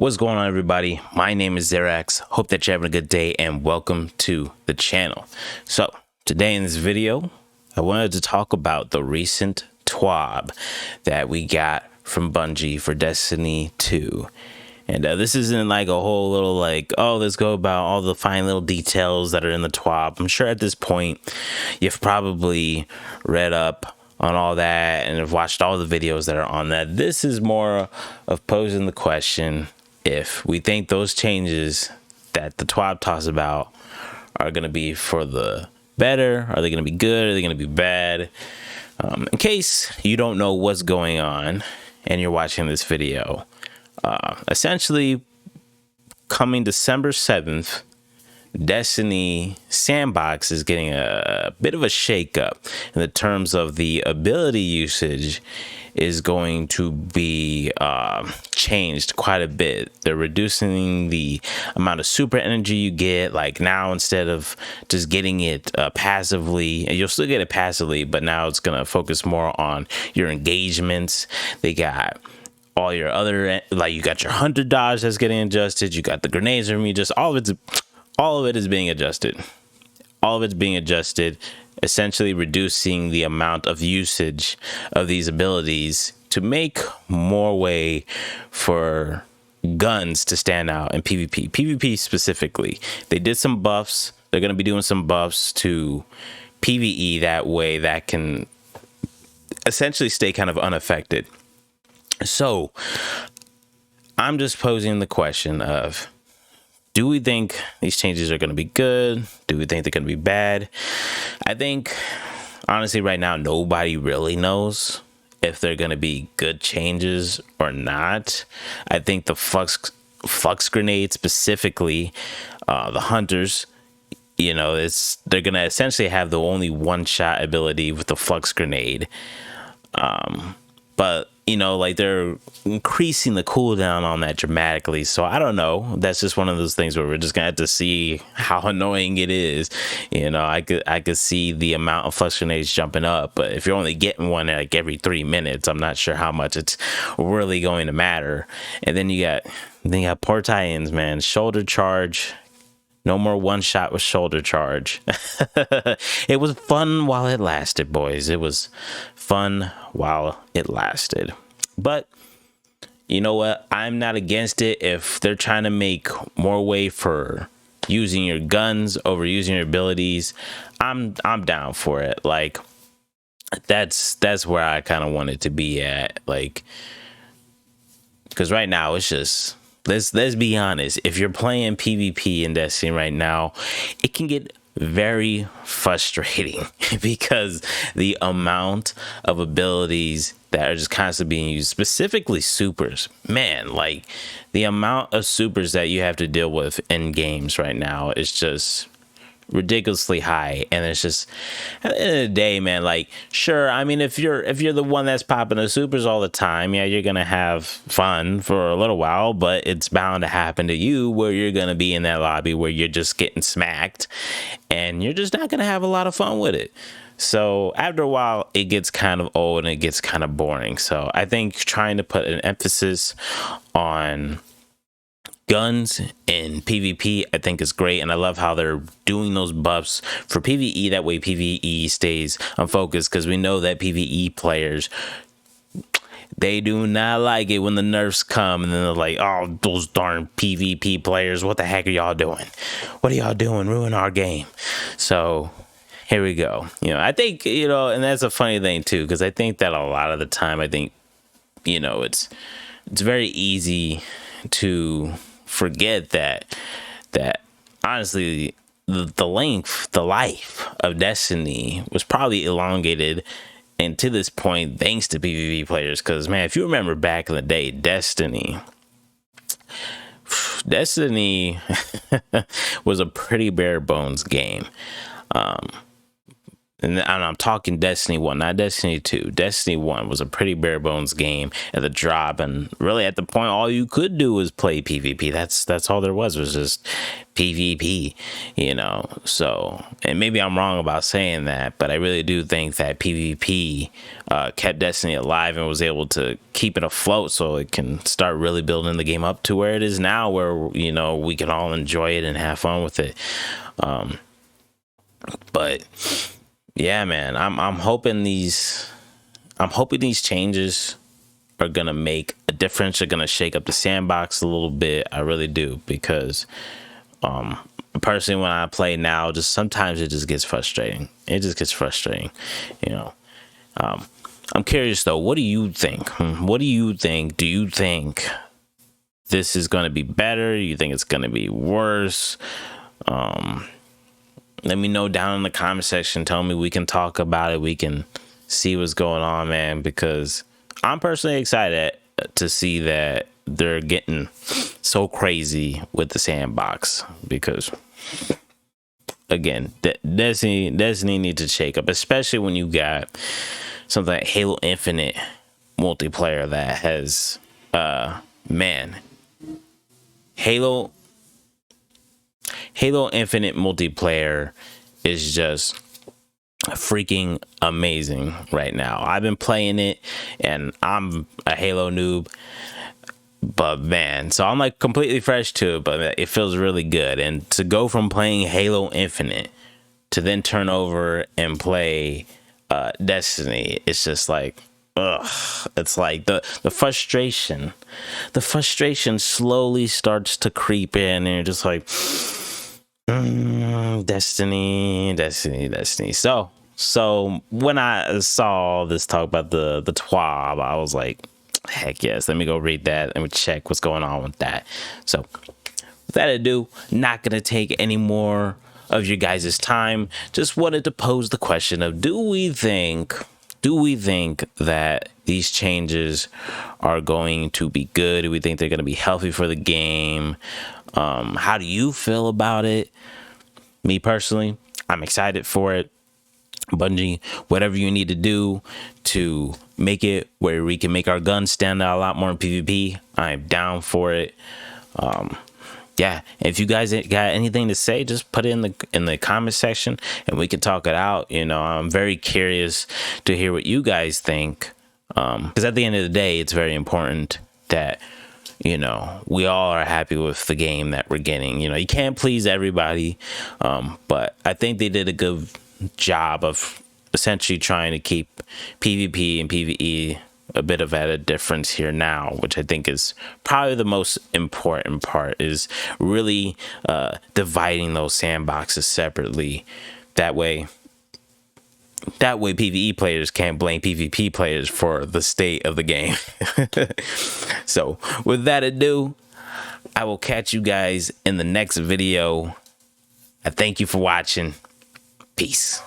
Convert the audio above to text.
What's going on, everybody? My name is Zerax. Hope that you're having a good day and welcome to the channel. So today in this video, I wanted to talk about the recent twab that we got from Bungie for Destiny 2. And this isn't like a whole little let's go about all the fine little details that are in the twab. I'm sure at this point you've probably read up on all that and have watched all the videos that are on that. This is more of posing the question if we think those changes that the twab talks about are going to be for the better. Are they going to be good? Are they going to be bad? In case you don't know what's going on and you're watching this video, essentially coming December 7th, Destiny Sandbox is getting a bit of a shakeup in the terms of the ability usage is going to be changed quite a bit. They're reducing the amount of super energy you get. Like now, instead of just getting it passively, and you'll still get it passively, but now it's going to focus more on your engagements. They got all your other, like you got your hunter dodge that's getting adjusted. You got the grenades from you. Just all of it is being adjusted. All of it's being adjusted, essentially reducing the amount of usage of these abilities to make more way for guns to stand out in PvP. PvP specifically. They did some buffs. They're going to be doing some buffs to PvE that way that can essentially stay kind of unaffected. So I'm just posing the question of, do we think these changes are going to be good? Do we think they're going to be bad? I think, honestly, right now, nobody really knows if they're going to be good changes or not. I think the flux grenade specifically, the hunters, they're going to essentially have the only one-shot ability with the flux grenade. But they're increasing the cooldown on that dramatically. So I don't know. That's just one of those things where we're just gonna have to see how annoying it is. I could see the amount of flux grenades jumping up, but if you're only getting one like every 3 minutes, I'm not sure how much it's really going to matter. And then you got poor tie-ins, man. Shoulder charge. No more one shot with shoulder charge. It was fun while it lasted, boys. It was fun while it lasted. But you know what? I'm not against it if they're trying to make more way for using your guns over using your abilities. I'm down for it. Like that's where I kind of want it to be at. Like, because right now it's just, let's be honest. If you're playing PvP in Destiny right now, it can get very frustrating because the amount of abilities that are just constantly being used, specifically supers, man, like the amount of supers that you have to deal with in games right now is just ridiculously high. And it's just, at the end of the day, man, like, sure, I mean, if you're the one that's popping the supers all the time, yeah, you're gonna have fun for a little while, but it's bound to happen to you where you're gonna be in that lobby where you're just getting smacked and you're just not gonna have a lot of fun with it. So after a while, it gets kind of old and it gets kind of boring. So I think trying to put an emphasis on guns in PvP, I think is great, and I love how they're doing those buffs for PvE. That way PvE stays unfocused, because we know that PvE players, they do not like it when the nerfs come and then they're like, oh, those darn PvP players, what the heck are y'all doing? What are y'all doing? Ruin our game. So here we go. I think, and that's a funny thing too, because I think that a lot of the time, I think, it's very easy to forget that honestly the life of Destiny was probably elongated, and to this point thanks to PvP players. Because man, if you remember back in the day, Destiny was a pretty bare bones game. and I'm talking Destiny 1, not Destiny 2. Destiny 1 was a pretty bare bones game at the drop, and really at the point all you could do was play PvP. That's all there was just PvP, you know. So, and maybe I'm wrong about saying that, but I really do think that PvP kept Destiny alive and was able to keep it afloat so it can start really building the game up to where it is now, where, you know, we can all enjoy it and have fun with it. But yeah, man, I'm hoping these changes are gonna make a difference. They're gonna shake up the sandbox a little bit. I really do, because personally, when I play now, just sometimes it just gets frustrating. It just gets frustrating, you know. I'm curious though, what do you think? What do you think? Do you think this is gonna be better? You think it's gonna be worse? Let me know down in the comment section. Tell me, we can talk about it. We can see what's going on, man, because I'm personally excited to see that they're getting so crazy with the sandbox, because again, Destiny needs to shake up, especially when you got something like Halo Infinite multiplayer that has man, Halo Infinite multiplayer is just freaking amazing right now. I've been playing it and I'm a Halo noob, but man, so I'm like completely fresh to it, but it feels really good. And to go from playing Halo Infinite to then turn over and play Destiny, it's just like, ugh. It's like the frustration slowly starts to creep in, and you're just like, Destiny. So when I saw this talk about the twab, I was like, heck yes, let me go read that and check what's going on with that. So with that ado, not gonna take any more of your guys' time. Just wanted to pose the question of, do we think that these changes are going to be good? Do we think they're going to be healthy for the game? How do you feel about it? Me personally, I'm excited for it. Bungie, whatever you need to do to make it where we can make our guns stand out a lot more in PvP, I'm down for it. Yeah, if you guys got anything to say, just put it in the comment section and we can talk it out. You know, I'm very curious to hear what you guys think, because at the end of the day, it's very important that, you know, we all are happy with the game that we're getting. You know, you can't please everybody, but I think they did a good job of essentially trying to keep PvP and PvE a bit of at a difference here now, which I think is probably the most important part, is really dividing those sandboxes separately. That way PvE players can't blame PvP players for the state of the game. So with that ado, I will catch you guys in the next video. I thank you for watching. Peace.